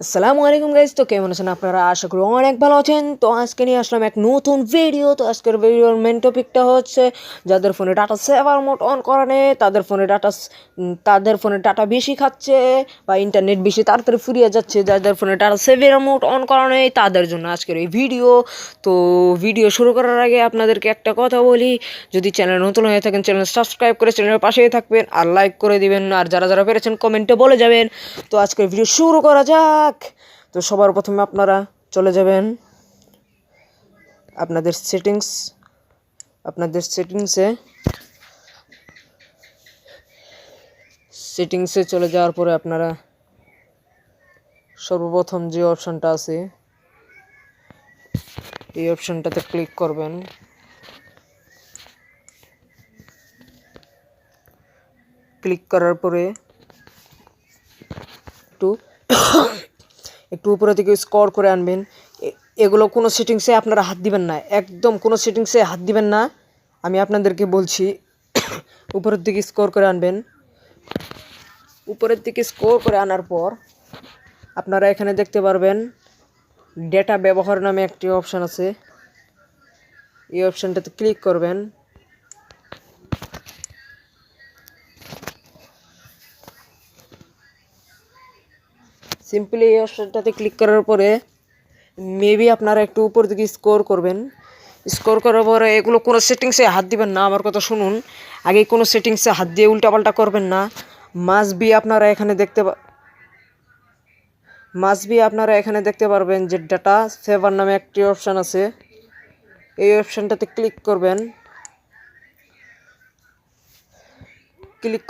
আসসালামু আলাইকুম গাইস, তো কেমন আছেন আপনারা? আশা করি অনেক ভালো আছেন। তো আজকে নিয়ে আসলাম এক নতুন ভিডিও। তো আজকের ভিডিওর মেন টপিকটা হচ্ছে যাদের ফোনে ডাটা সেভার মোড অন করা নেই, তাদের ফোনে ডাটা বেশি খাচ্ছে বা ইন্টারনেট বেশি তাড়াতাড়ি ফুরিয়ে যাচ্ছে, যাদের ফোনে ডাটা সেভার মোড অন করা নেই তাদের জন্য আজকের এই ভিডিও। তো ভিডিও শুরু করার আগে আপনাদেরকে একটা কথা বলি, যদি চ্যানেল নতুন হয়ে থাকেন চ্যানেল সাবস্ক্রাইব করে চ্যানেলের পাশেই থাকবেন আর লাইক করে দিবেন, আর যারা যারা পেরেছেন কমেন্টে বলে যাবেন। তো আজকের ভিডিও শুরু করা যাক। তো সবার প্রথমে আপনারা চলে যাবেন আপনাদের সেটিংসে চলে যাওয়ার পরে আপনারা সর্বপ্রথম যে অপশনটা আছে এই অপশনটাতে ক্লিক করবেন। ক্লিক করার পরে একটু উপরে থেকে স্ক্রল করে আনবেন। এগুলো কোনো সেটিংসে আপনারা হাত দিবেন না, একদম কোনো সেটিংসে হাত দিবেন না, আমি আপনাদেরকে বলছি। উপরের দিকে স্ক্রল করে আনবেন। উপরের দিকে স্ক্রল করে আনার পর আপনারা এখানে দেখতে পারবেন ডেটা ব্যবহার নামে একটি অপশান আছে, এই অপশানটাতে ক্লিক করবেন। সিম্পলি এই অপশানটাতে ক্লিক করার পরে মেবি আপনারা একটু উপর দিকে স্ক্রল করবেন। স্ক্রল করার পরে এগুলো কোনো সেটিংসে হাত দিবেন না, আমার কথা শুনুন। আগে কোনো সেটিংসে হাত দিয়ে উল্টাপাল্টা করবেন না। মাস্ট বি আপনারা এখানে দেখতে পারবেন যে ডাটা সেভার নামে একটি অপশান আছে, এই অপশানটাতে ক্লিক করবেন। ক্লিক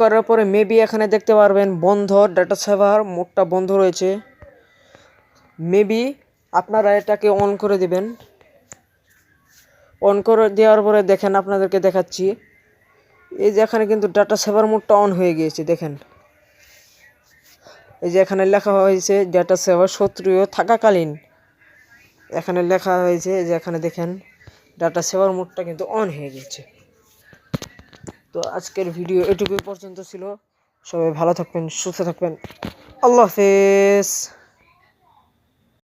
করার পরে মেবি এখানে দেখতে পারবেন বন্ধ, ডাটা সেভার মোডটা বন্ধ রয়েছে। মেবি আপনারা এটাকে অন করে দিবেন। অন করে দেওয়ার পরে দেখেন, আপনাদেরকে দেখাচ্ছি, এই যে এখানে কিন্তু ডাটা সেভার মোডটা অন হয়ে গিয়েছে। দেখেন এই যে এখানে লেখা হয়েছে ডাটা সেভার সক্রিয় থাকাকালীন, এখানে লেখা হয়েছে যে এখানে দেখেন ডাটা সেভার মোডটা কিন্তু অন হয়ে গেছে। তো আজকের ভিডিও এটুকুই পর্যন্ত ছিল। সবাই ভালো থাকবেন, সুস্থ থাকবেন। আল্লাহ হাফেজ।